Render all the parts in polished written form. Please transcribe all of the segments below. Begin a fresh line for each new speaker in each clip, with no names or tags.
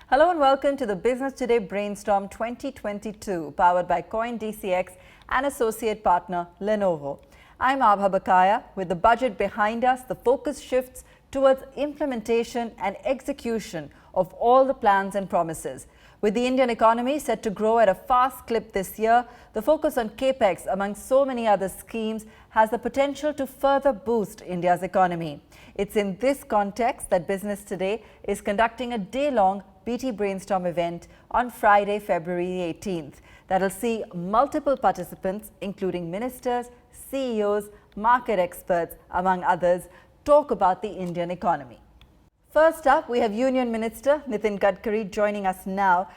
Hello and welcome to the Business Today Brainstorm 2022, powered by CoinDCX and associate partner Lenovo. I'm Abha Bakaya. With the budget behind us, the focus shifts towards implementation and execution of all the plans and promises. With the Indian economy set to grow at a fast clip this year, the focus on CAPEX, among so many other schemes, has the potential to further boost India's economy. It's in this context that Business Today is conducting a day-long BT Brainstorm event on Friday, February 18th. That'll see multiple participants, including ministers, CEOs, market experts, among others, talk about the Indian economy. First up, we have Union Minister Nitin Gadkari joining us now.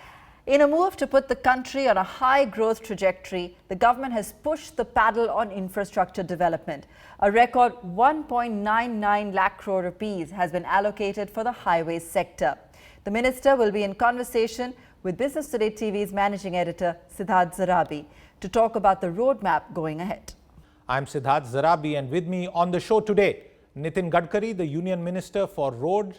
In a move to put the country on a high growth trajectory, the government has pushed the paddle on infrastructure development. A record 1.99 lakh crore rupees has been allocated for the highways sector. The minister will be in conversation with Business Today TV's managing editor Siddharth Zarabi to talk about the roadmap going ahead.
I'm Siddharth Zarabi, and with me on the show today, Nitin Gadkari, the Union Minister for Road,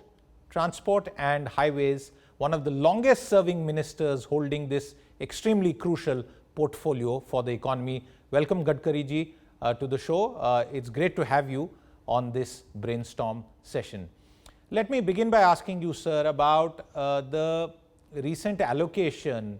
Transport and Highways, one of the longest serving ministers holding this extremely crucial portfolio for the economy. Welcome Gadkari ji to the show. It's great to have you on this brainstorm session. Let me begin by asking you, sir, about the recent allocation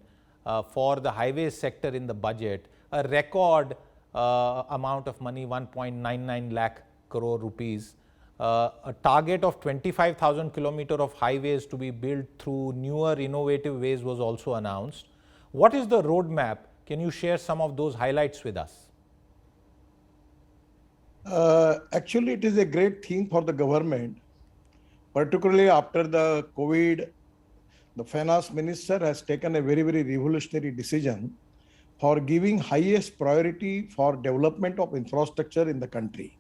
for the highways sector in the budget, a record amount of money, 1.99 lakh crore rupees, a target of 25,000 kilometers of highways to be built through newer innovative ways was also announced. What is the roadmap? Can you share some of those highlights with us?
Actually, it is a great thing for the government. Particularly after the COVID, the finance minister has taken a very, very revolutionary decision for giving highest priority for development of infrastructure in the country.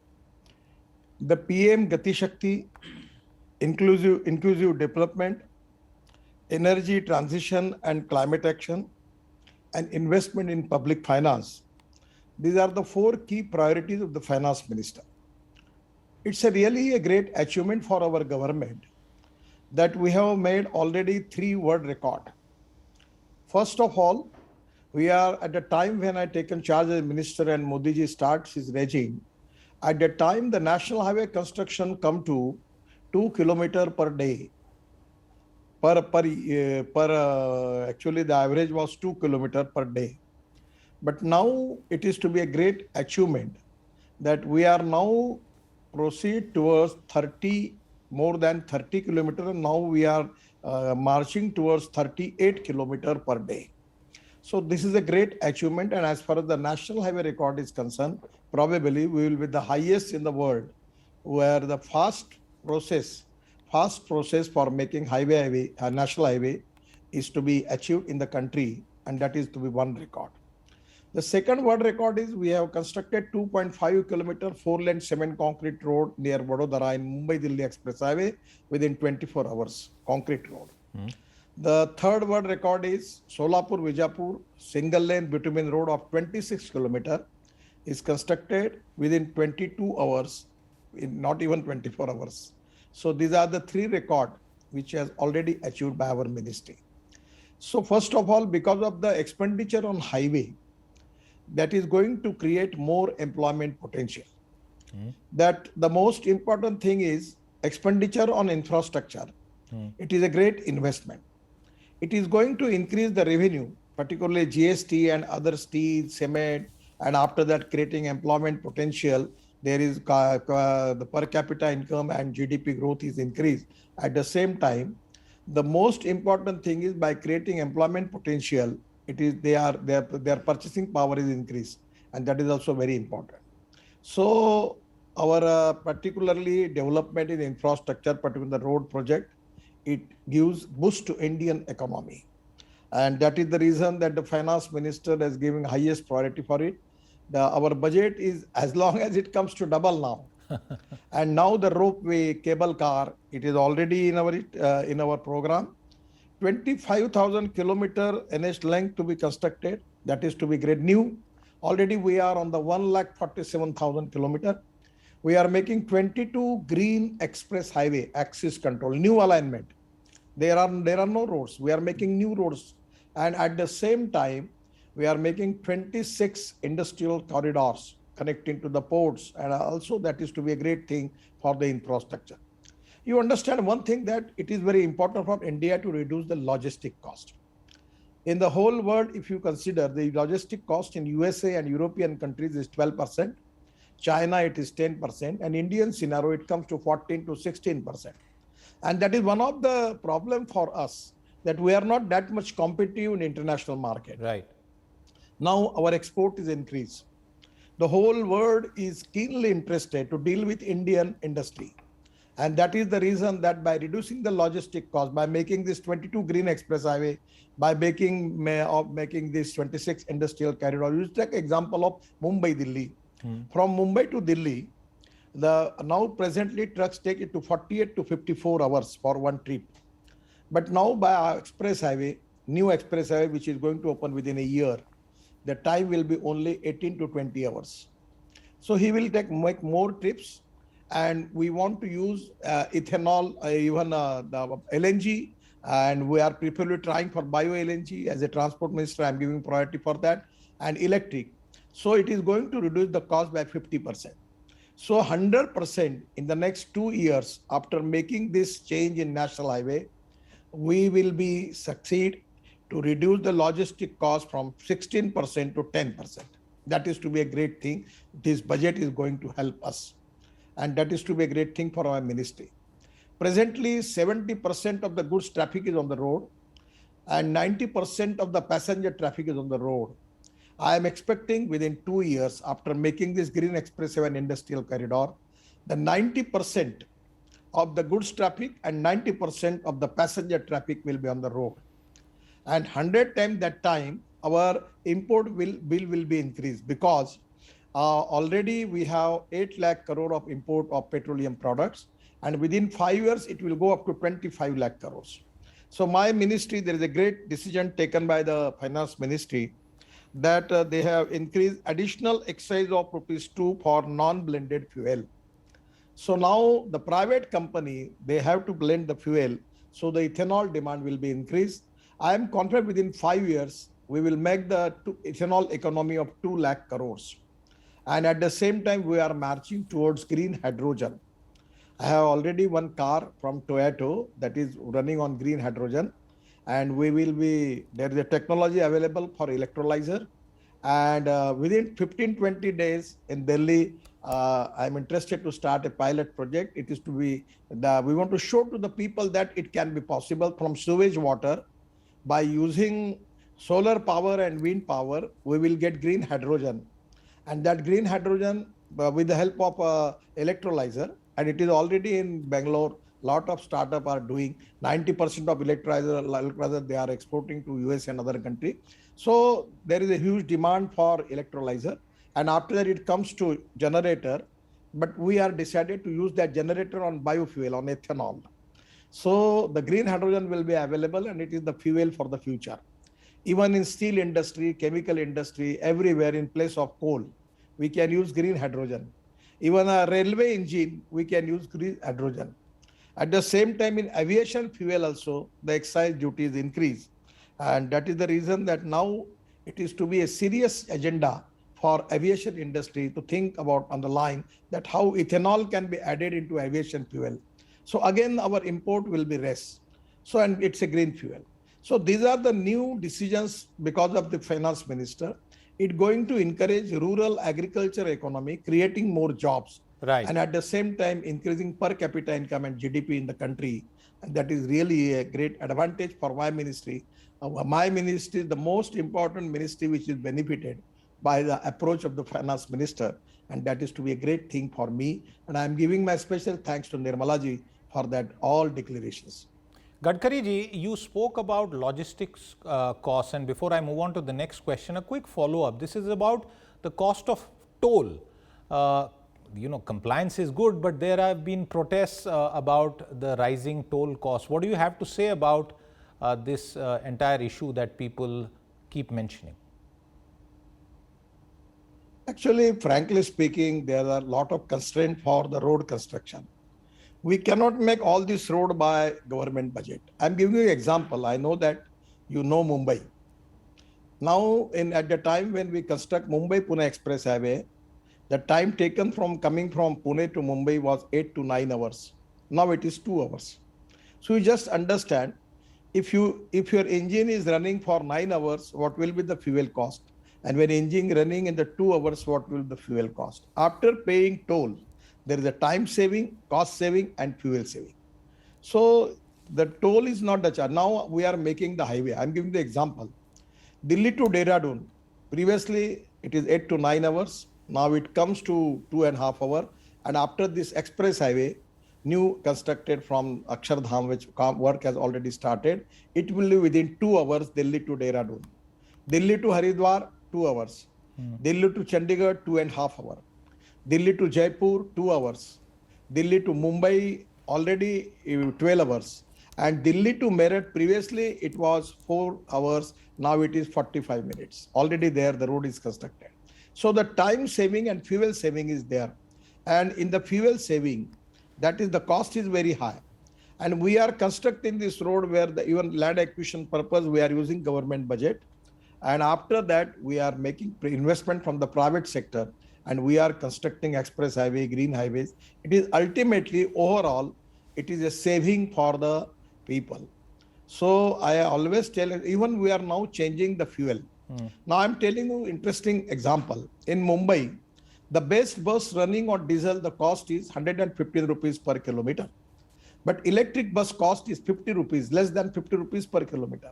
The PM Gati Shakti, inclusive development, energy transition and climate action, and investment in public finance. These are the four key priorities of the finance minister. It's really a great achievement for our government that we have made already 3 world record. First of all, we are at the time when I taken charge as minister and Modi ji starts his regime. At the time, the national highway construction come to 2 kilometers per day. Actually, the average was 2 kilometers per day. But now it is to be a great achievement that we are now proceed towards more than 30 kilometers, and now we are marching towards 38 kilometers per day. So this is a great achievement, and as far as the national highway record is concerned, probably we will be the highest in the world, where the fast process for making national highway is to be achieved in the country, and that is to be one record. The second world record is we have constructed 2.5 kilometer 4-lane cement concrete road near Vadodara in Mumbai-Delhi Express Highway within 24 hours, concrete road. The third world record is Solapur-Vijapur single-lane bitumen road of 26 kilometer is constructed within 22 hours, not even 24 hours. So these are the 3 records which has already achieved by our ministry. So first of all, because of the expenditure on highway, that is going to create more employment potential. That the most important thing is expenditure on infrastructure. It is a great investment. It is going to increase the revenue, particularly GST and other steel, cement, and after that creating employment potential. There is the per capita income and GDP growth is increased. At the same time, the most important thing is by creating employment potential, it is their purchasing power is increased, and that is also very important. So our particularly development in infrastructure, particularly the road project, it gives boost to Indian economy, and that is the reason that the finance minister is giving highest priority for it. Our budget is, as long as it comes to double now, and now the ropeway cable car, it is already in our program. 25,000 kilometer NH length to be constructed. That is to be great new. Already we are on the 1,47,000 kilometer. We are making 22 green express highway axis control, new alignment. There are no roads. We are making new roads. And at the same time, we are making 26 industrial corridors connecting to the ports. And also that is to be a great thing for the infrastructure. You understand one thing, that it is very important for India to reduce the logistic cost. In the whole world, if you consider the logistic cost in USA and European countries is 12%, China it is 10%, and Indian scenario it comes to 14 to 16%. And that is one of the problem for us, that we are not that much competitive in international market.
Right.
Now our export is increased. The whole world is keenly interested to deal with Indian industry. And that is the reason that by reducing the logistic cost, by making this 22 green express highway, by making this 26 industrial corridor, you take example of Mumbai, Delhi. From Mumbai to Delhi, now presently trucks take it to 48 to 54 hours for one trip. But now by our express highway, new express highway, which is going to open within a year, the time will be only 18 to 20 hours. So he will make more trips, and we want to use ethanol, even the LNG, and we are preferably trying for bio LNG. As a transport minister, I am giving priority for that, and electric. So it is going to reduce the cost by 50%. So 100% in the next 2 years after making this change in national highway, we will be succeed to reduce the logistic cost from 16% to 10%. That is to be a great thing. This budget is going to help us. And that is to be a great thing for our ministry. Presently, 70% of the goods traffic is on the road and 90% of the passenger traffic is on the road. I am expecting within 2 years after making this Green Expressway and industrial corridor, the 90% of the goods traffic and 90% of the passenger traffic will be on the road. And 100 times that time, our import bill will be increased, because already we have 8 lakh crore of import of petroleum products, and within 5 years it will go up to 25 lakh crores. So my ministry, there is a great decision taken by the finance ministry that they have increased additional excise of ₹2 for non-blended fuel. So now the private company, they have to blend the fuel, so the ethanol demand will be increased. I am confident within 5 years, we will make the ethanol economy of 2 lakh crores. And at the same time, we are marching towards green hydrogen. I have already one car from Toyota that is running on green hydrogen, and we will be, there is a technology available for electrolyzer. And within 15-20 days in Delhi, I'm interested to start a pilot project. It is to be, we want to show to the people that it can be possible from sewage water. By using solar power and wind power, we will get green hydrogen. And that green hydrogen, with the help of electrolyzer, and it is already in Bangalore, lot of startup are doing 90% of electrolyzer they are exporting to US and other country. So there is a huge demand for electrolyzer, and after that it comes to generator, but we are decided to use that generator on biofuel, on ethanol. So the green hydrogen will be available, and it is the fuel for the future. Even in steel industry, chemical industry, everywhere in place of coal, we can use green hydrogen. Even a railway engine, we can use green hydrogen. At the same time, in aviation fuel also, the excise duty is increased. And that is the reason that now it is to be a serious agenda for aviation industry to think about on the line that how ethanol can be added into aviation fuel. So again, our import will be less. So, and it's a green fuel. So these are the new decisions because of the finance minister. It's going to encourage rural agriculture economy, creating more jobs.
Right.
And at the same time, increasing per capita income and GDP in the country. And that is really a great advantage for my ministry. My ministry is the most important ministry which is benefited by the approach of the finance minister. And that is to be a great thing for me. And I am giving my special thanks to Nirmala ji for that all declarations.
Gadkari ji, you spoke about logistics costs, and before I move on to the next question, a quick follow-up. This is about the cost of toll. Compliance is good, but there have been protests about the rising toll costs. What do you have to say about this entire issue that people keep mentioning?
Actually, frankly speaking, there are a lot of constraints for the road construction. We cannot make all this road by government budget. I'm giving you an example. I know that you know Mumbai. Now, at the time when we construct Mumbai-Pune Express Highway, the time taken from coming from Pune to Mumbai was 8 to 9 hours. Now it is 2 hours. So you just understand, if your engine is running for 9 hours, what will be the fuel cost? And when engine running in the 2 hours, what will be the fuel cost? After paying toll, there is a time saving, cost saving, and fuel saving. So the toll is not the charge. Now we are making the highway. I'm giving the example. Delhi to Dehradun, previously it is 8 to 9 hours. Now it comes to 2.5 hours. And after this express highway, new constructed from Akshardham, which work has already started, it will be within 2 hours, Delhi to Dehradun. Delhi to Haridwar, 2 hours. Delhi to Chandigarh, 2.5 hours. Delhi to Jaipur, 2 hours. Delhi to Mumbai, already 12 hours. And Delhi to Meerut, previously it was 4 hours. Now it is 45 minutes. Already there, the road is constructed. So the time saving and fuel saving is there. And in the fuel saving, that is the cost is very high. And we are constructing this road where the even land acquisition purpose, we are using government budget. And after that, we are making investment from the private sector. And we are constructing express highway, green highways. It is ultimately, overall, it is a saving for the people. So I always tell, even we are now changing the fuel. Now I'm telling you interesting example. In Mumbai, the best bus running on diesel, the cost is 115 rupees per kilometer. But electric bus cost is 50 rupees, less than 50 rupees per kilometer.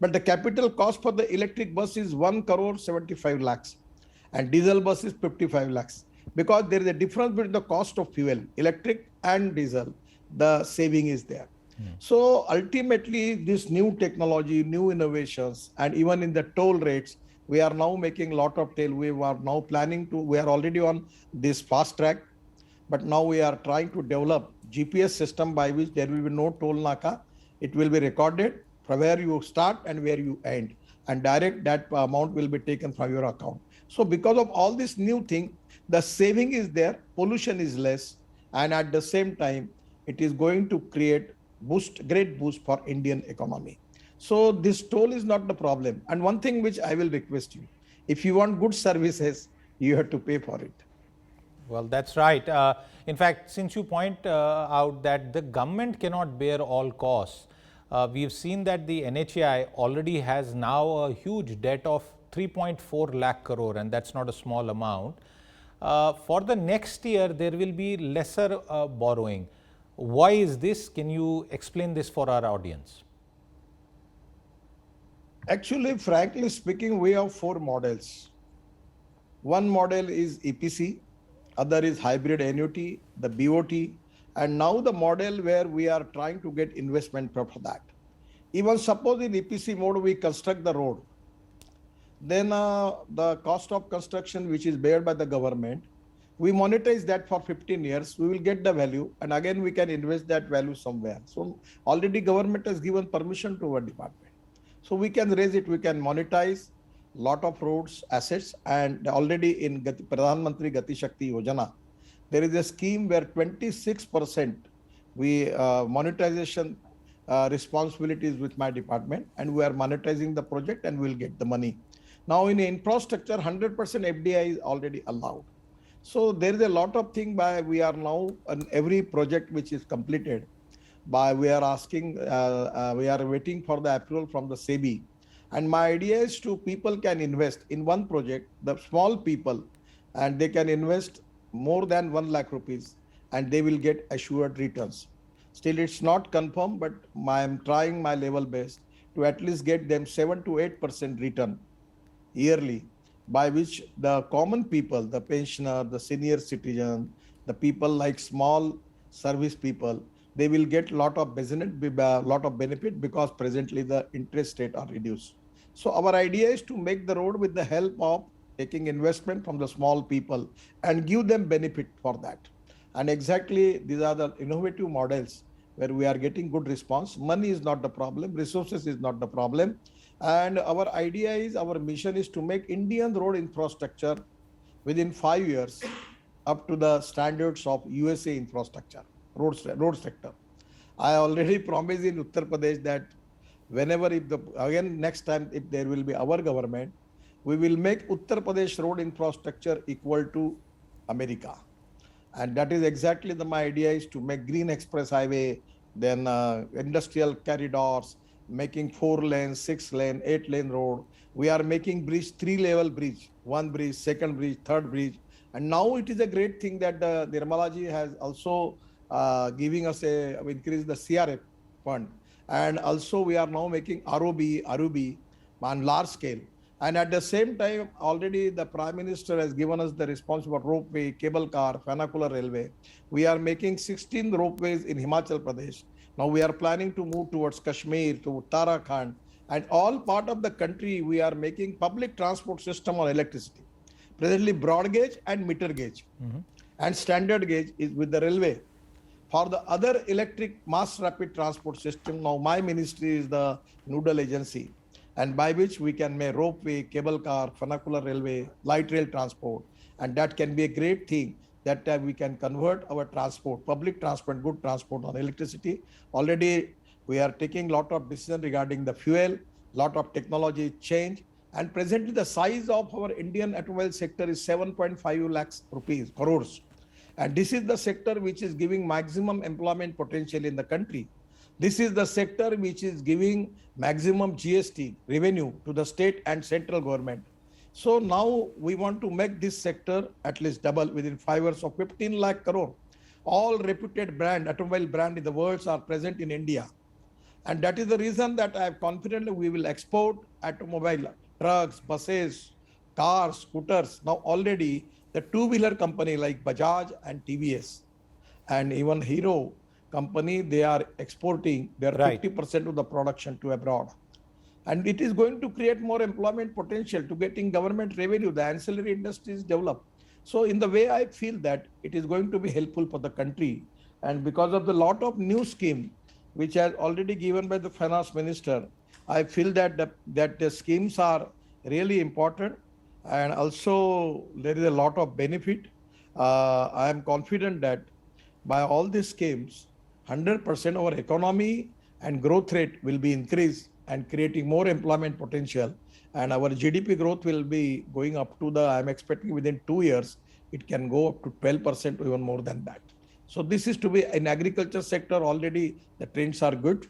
But the capital cost for the electric bus is 1 crore 75 lakhs. And diesel bus is 55 lakhs. Because there is a difference between the cost of fuel, electric and diesel, the saving is there. So ultimately, this new technology, new innovations, and even in the toll rates, we are now making a lot of toll. We are now planning to, we are already on this fast track, but now we are trying to develop GPS system by which there will be no toll naka. It will be recorded from where you start and where you end, and direct that amount will be taken from your account. So because of all this new thing, the saving is there, pollution is less, and at the same time, it is going to create great boost for Indian economy. So this toll is not the problem. And one thing which I will request you, if you want good services, you have to pay for it.
Well, that's right. In fact, since you point out that the government cannot bear all costs, we've seen that the NHAI already has now a huge debt of 3.4 lakh crore, and that's not a small amount. For the next year, there will be lesser borrowing. Why is this? Can you explain this for our audience?
Actually, frankly speaking, we have 4 models. One model is EPC, other is hybrid annuity, the BOT, and now the model where we are trying to get investment for that. Even suppose in EPC mode, we construct the road, then the cost of construction, which is bear by the government, we monetize that for 15 years, we will get the value, and again we can invest that value somewhere. So already government has given permission to our department. So we can raise it, we can monetize lot of roads, assets, and already in Pradhan Mantri Gati Shakti Yojana, there is a scheme where 26% we monetization responsibilities with my department, and we are monetizing the project and we will get the money. Now in infrastructure, 100% FDI is already allowed. So there is a lot of thing by we are now on every project which is completed by we are asking, we are waiting for the approval from the SEBI. And my idea is to people can invest in one project, the small people, and they can invest more than 1 lakh rupees and they will get assured returns. Still it's not confirmed, but I am trying my level best to at least get them 7 to 8% return yearly, by which the common people, the pensioner, the senior citizen, the people like small service people, they will get lot of benefit because presently the interest rate are reduced. So our idea is to make the road with the help of taking investment from the small people and give them benefit for that. And exactly these are the innovative models where we are getting good response. Money is not the problem, resources is not the problem. And our idea is, our mission is to make Indian road infrastructure within 5 years up to the standards of USA infrastructure. road sector. I already promised in Uttar Pradesh that whenever, again next time if there will be our government, we will make Uttar Pradesh road infrastructure equal to America. And that is exactly my idea, is to make green express highway, then industrial corridors, making 4 lanes, 6 lane, 8 lane road. We are making bridge, 3-level bridge, one bridge, second bridge, third bridge. And now it is a great thing that Nirmala ji has also giving us increase the CRF fund. And also we are now making ROB on large scale. And at the same time, already the Prime Minister has given us the responsible ropeway, cable car, vernacular railway. We are making 16 ropeways in Himachal Pradesh. Now we are planning to move towards Kashmir, to Uttarakhand, and all part of the country we are making public transport system on electricity. Presently broad gauge and meter gauge and standard gauge is with the railway. For the other electric mass rapid transport system, now my ministry is the nodal agency, and by which we can make ropeway, cable car, vernacular railway, light rail transport. And that can be a great thing, that we can convert our transport, public transport, good transport on electricity. Already we are taking lot of decision regarding the fuel, lot of technology change. And presently the size of our Indian automobile sector is 7.5 lakhs crores. And this is the sector which is giving maximum employment potential in the country. This is the sector which is giving maximum GST revenue to the state and central government. So now we want to make this sector at least double within 5 years of 15 lakh crore. All reputed automobile brand in the world are present in India. And that is the reason that I am confident we will export automobile, trucks, buses, cars, scooters. Now already the two-wheeler company like Bajaj and TVS and even Hero company, they are exporting their 50% of the production to abroad. And it is going to create more employment potential to getting government revenue. The ancillary industries develop. So in the way I feel that it is going to be helpful for the country. And because of the lot of new scheme which has already given by the finance minister, I feel that the schemes are really important. And also there is a lot of benefit. I am confident that by all these schemes, 100% our economy and growth rate will be increased and creating more employment potential. And our GDP growth will be going up to I'm expecting within 2 years, it can go up to 12% or even more than that. So this is to be in agriculture sector, already the trends are good.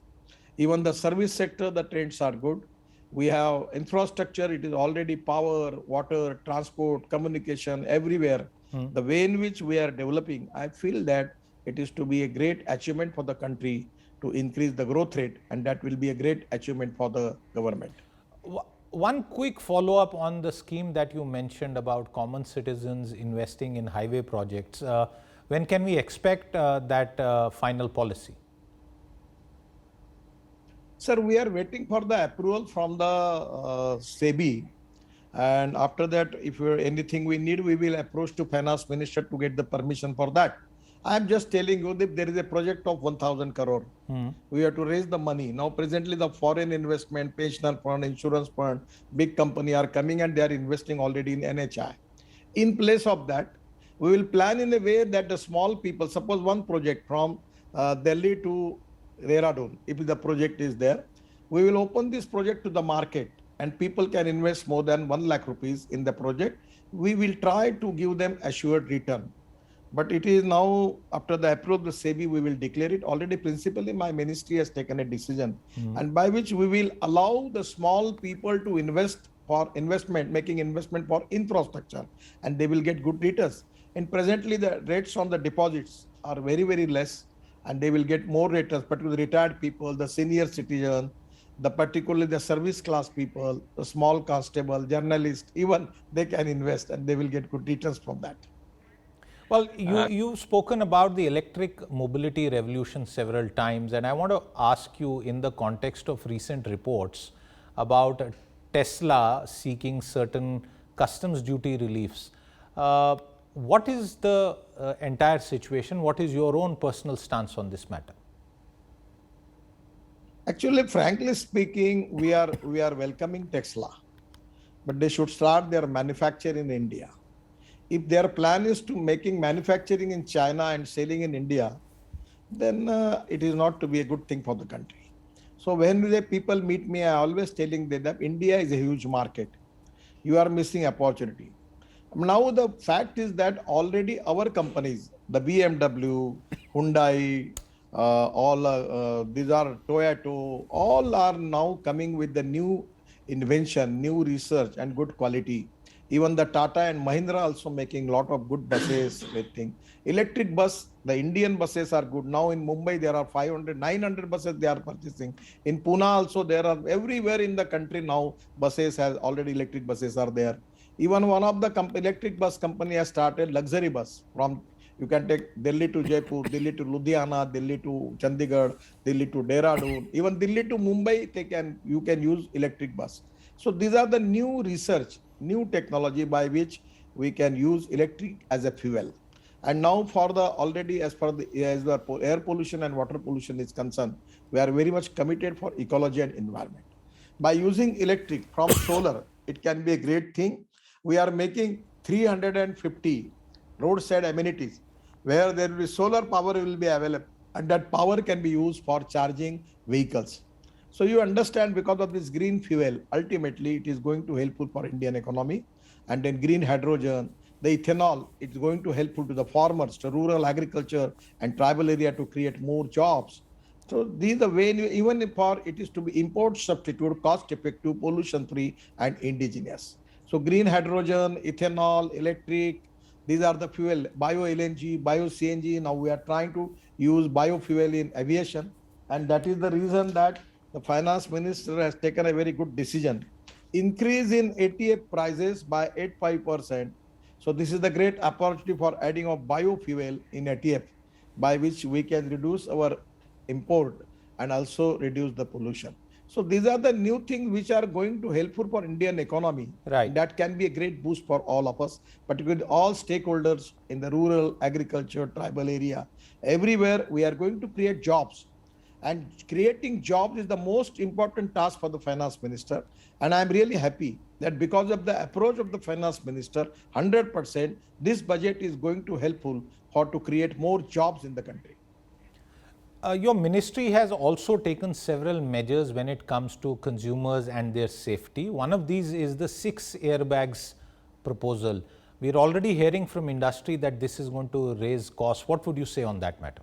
Even the service sector, the trends are good. We have infrastructure, it is already power, water, transport, communication, everywhere. The way in which we are developing, I feel that it is to be a great achievement for the country to increase the growth rate, and that will be a great achievement for the government.
One quick follow-up on the scheme that you mentioned about common citizens investing in highway projects. When can we expect that final policy?
Sir, we are waiting for the approval from the SEBI. And after that, if anything we need, we will approach to finance minister to get the permission for that. I am just telling you that there is a project of 1,000 crore. We have to raise the money. Now presently the foreign investment, pension fund, insurance fund, big company are coming and they are investing already in NHI. In place of that, we will plan in a way that the small people, suppose one project from Delhi to Dehradun, if the project is there, we will open this project to the market and people can invest more than 1 lakh rupees in the project. We will try to give them assured return. But it is now, after the approval of the SEBI, we will declare it. Already principally my ministry has taken a decision and by which we will allow the small people to invest for investment, making investment for infrastructure, and they will get good returns. And presently the rates on the deposits are very, very less, and they will get more returns, particularly retired people, the senior citizen, particularly the service class people, the small constable, journalists, even they can invest and they will get good returns from that.
Well, you've spoken about the electric mobility revolution several times, and I want to ask you, in the context of recent reports about Tesla seeking certain customs duty reliefs, what is the entire situation? What is your own personal stance on this matter?
Actually, frankly speaking, we are welcoming Tesla, but they should start their manufacture in India. If their plan is to making manufacturing in China and selling in India, then it is not to be a good thing for the country. So when the people meet me, I always telling them that India is a huge market. You are missing opportunity. Now the fact is that already our companies, the BMW, Hyundai, all these are Toyota, all are now coming with the new invention, new research and good quality. Even the Tata and Mahindra also making lot of good buses with thing. Electric bus, the Indian buses are good. Now in Mumbai there are 500, 900 buses they are purchasing. In Pune also there are everywhere in the country now buses has already electric buses are there. Even one of the electric bus company has started luxury bus from, you can take Delhi to Jaipur, Delhi to Ludhiana, Delhi to Chandigarh, Delhi to Dehradun, even Delhi to Mumbai, you can use electric bus. So these are the new research, new technology by which we can use electric as a fuel. And now for the already as the air pollution and water pollution is concerned, we are very much committed for ecology and environment. By using electric from solar, it can be a great thing. We are making 350 roadside amenities where there will be solar power will be available, and that power can be used for charging vehicles. So you understand, because of this green fuel, ultimately it is going to helpful for Indian economy. And then green hydrogen, the ethanol, it's going to helpful to the farmers, to rural agriculture and tribal area to create more jobs. So these are way, even for it is to be import substitute, cost effective, pollution free and indigenous. So green hydrogen, ethanol, electric, these are the fuel, bio LNG, bio CNG. Now we are trying to use biofuel in aviation. And that is the reason that the finance minister has taken a very good decision. Increase in ATF prices by 85%. So this is the great opportunity for adding of biofuel in ATF, by which we can reduce our import and also reduce the pollution. So these are the new things which are going to helpful for Indian economy.
Right.
That can be a great boost for all of us, particularly all stakeholders in the rural, agriculture, tribal area. Everywhere we are going to create jobs. And creating jobs is the most important task for the finance minister. And I'm really happy that because of the approach of the finance minister, 100%, this budget is going to helpful for to create more jobs in the country.
Your ministry has also taken several measures when it comes to consumers and their safety. One of these is the 6 airbags proposal. We are already hearing from industry that this is going to raise costs. What would you say on that matter?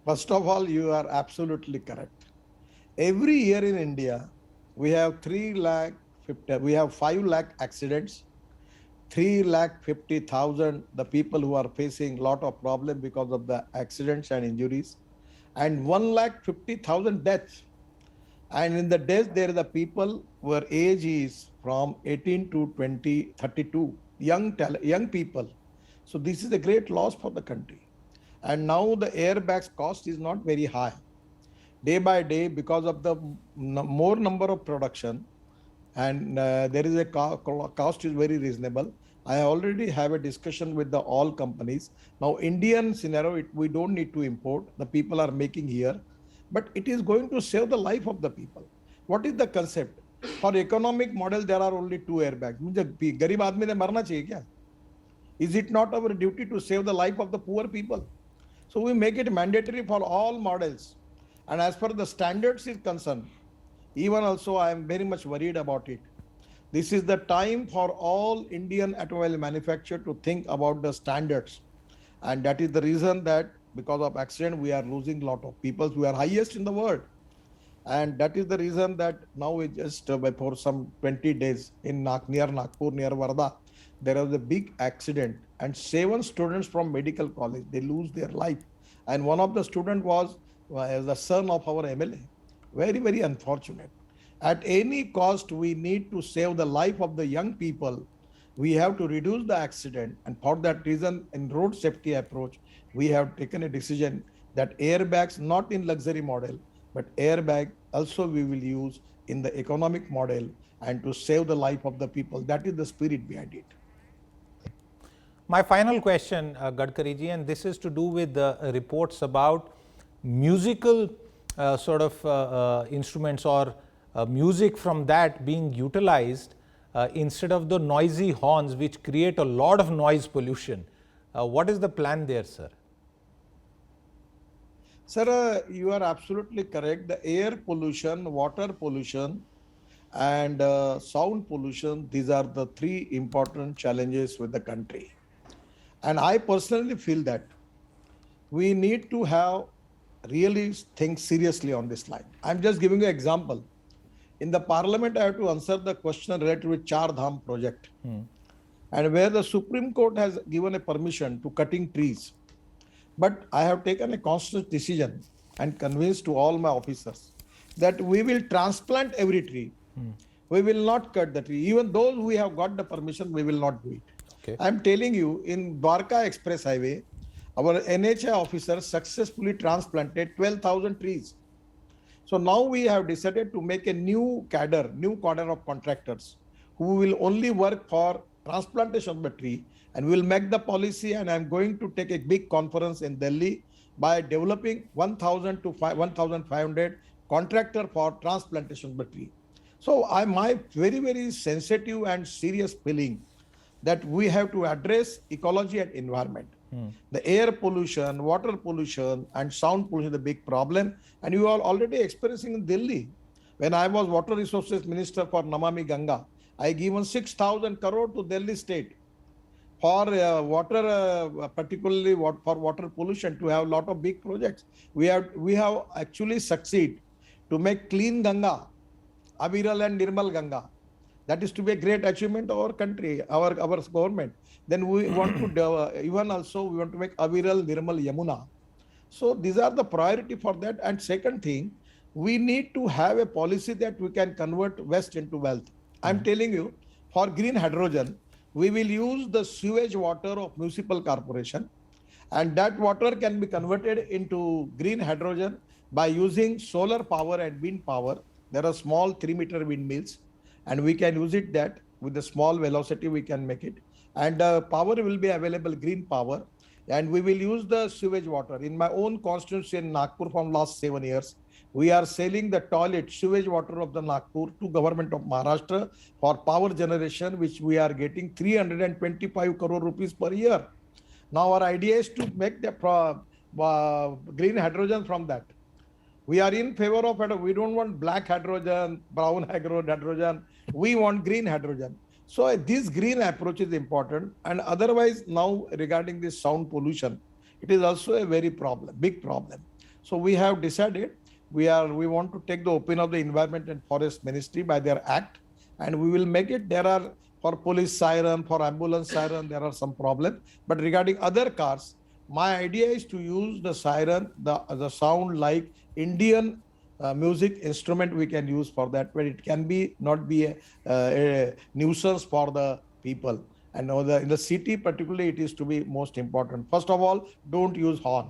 First of all, you are absolutely correct. Every year in India, we have 5 lakh accidents, 3,50,000 the people who are facing lot of problem because of the accidents and injuries, and 1,50,000 deaths. And in the deaths, there are the people where age is from 18 to 20, 32, young people. So this is a great loss for the country. And now the airbags cost is not very high. Day by day, because of the more number of production, and there is a cost is very reasonable. I already have a discussion with the all companies. Now Indian scenario, we don't need to import. The people are making here, but it is going to save the life of the people. What is the concept? For economic model, there are only 2 airbags. गरीब आदमी ने मरना चाहिए क्या? Is it not our duty to save the life of the poor people? So we make it mandatory for all models. And as far as the standards is concerned, even also I am very much worried about it. This is the time for all Indian automobile manufacturer to think about the standards. And that is the reason that because of accident, we are losing a lot of people. We are highest in the world. And that is the reason that now we just for some 20 days in near Nagpur, near Varda, there was a big accident and 7 students from medical college, they lose their life. And one of the student was the son of our MLA. Very, very unfortunate. At any cost, we need to save the life of the young people. We have to reduce the accident. And for that reason, in road safety approach, we have taken a decision that airbags, not in luxury model, but airbag also we will use in the economic model and to save the life of the people. That is the spirit behind it.
My final question, Gadkari ji, and this is to do with the reports about musical instruments or music from that being utilized instead of the noisy horns which create a lot of noise pollution. What is the plan there, sir?
Sir, you are absolutely correct. The air pollution, water pollution, and sound pollution, these are the three important challenges with the country. And I personally feel that we need to have really think seriously on this line. I'm just giving you an example. In the parliament, I have to answer the question related with Char Dham project. And where the Supreme Court has given a permission to cutting trees. But I have taken a conscious decision and convinced to all my officers that we will transplant every tree. We will not cut the tree. Even those we have got the permission, we will not do it.
Okay.
I'm telling you, in Dwarka Express Highway, our NHI officers successfully transplanted 12,000 trees. So now we have decided to make a new cadre of contractors who will only work for transplantation of the tree, and we will make the policy. And I'm going to take a big conference in Delhi by developing 1,000 to 1,500 contractor for transplantation of the tree. So my very, very sensitive and serious feeling that we have to address ecology and environment. The air pollution, water pollution, and sound pollution is a big problem. And you are already experiencing in Delhi. When I was Water Resources Minister for Namami Ganga, I given 6,000 crore to Delhi state for water, particularly for water pollution, to have a lot of big projects. We have actually succeeded to make clean Ganga, Aviral and Nirmal Ganga. That is to be a great achievement of our country, our government. Then we want to even also we want to make Aviral, Nirmal, Yamuna. So these are the priority for that. And second thing, we need to have a policy that we can convert waste into wealth. I'm telling you, for green hydrogen, we will use the sewage water of municipal corporation, and that water can be converted into green hydrogen by using solar power and wind power. There are small 3-meter windmills, and we can use it that with the small velocity we can make it. And power will be available, green power, and we will use the sewage water. In my own constituency in Nagpur from last 7 years, we are selling the toilet sewage water of the Nagpur to government of Maharashtra for power generation, which we are getting 325 crore rupees per year. Now our idea is to make the green hydrogen from that. We are in favor of it. We don't want black hydrogen, brown hydrogen. We want green hydrogen. So this green approach is important. And otherwise, now regarding this sound pollution, it is also a very big problem. So we have decided we want to take the opinion of the Environment and Forest Ministry by their act, and we will make it. There are for police siren, for ambulance siren, there are some problems. But regarding other cars, my idea is to use the siren, the sound like Indian music instrument we can use for that, but it can not be a nuisance for the people. And in the city particularly, it is to be most important. First of all, don't use horn.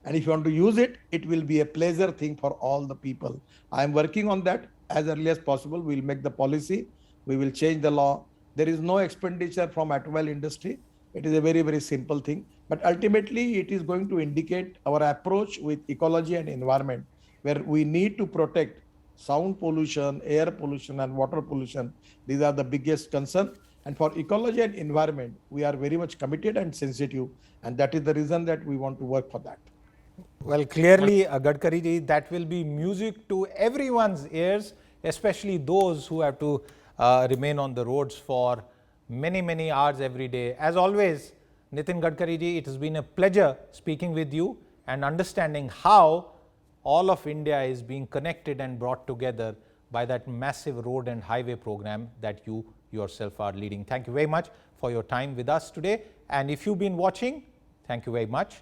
And if you want to use it, it will be a pleasure thing for all the people. I am working on that as early as possible. We will make the policy. We will change the law. There is no expenditure from automobile industry. It is a very, very simple thing. But ultimately, it is going to indicate our approach with ecology and environment, where we need to protect sound pollution, air pollution, and water pollution. These are the biggest concern. And for ecology and environment, we are very much committed and sensitive. And that is the reason that we want to work for that.
Well, clearly, Gadkari ji, that will be music to everyone's ears, especially those who have to remain on the roads for many, many hours every day. As always, Nitin Gadkari ji, it has been a pleasure speaking with you and understanding how all of India is being connected and brought together by that massive road and highway program that you yourself are leading. Thank you very much for your time with us today. And if you've been watching, thank you very much.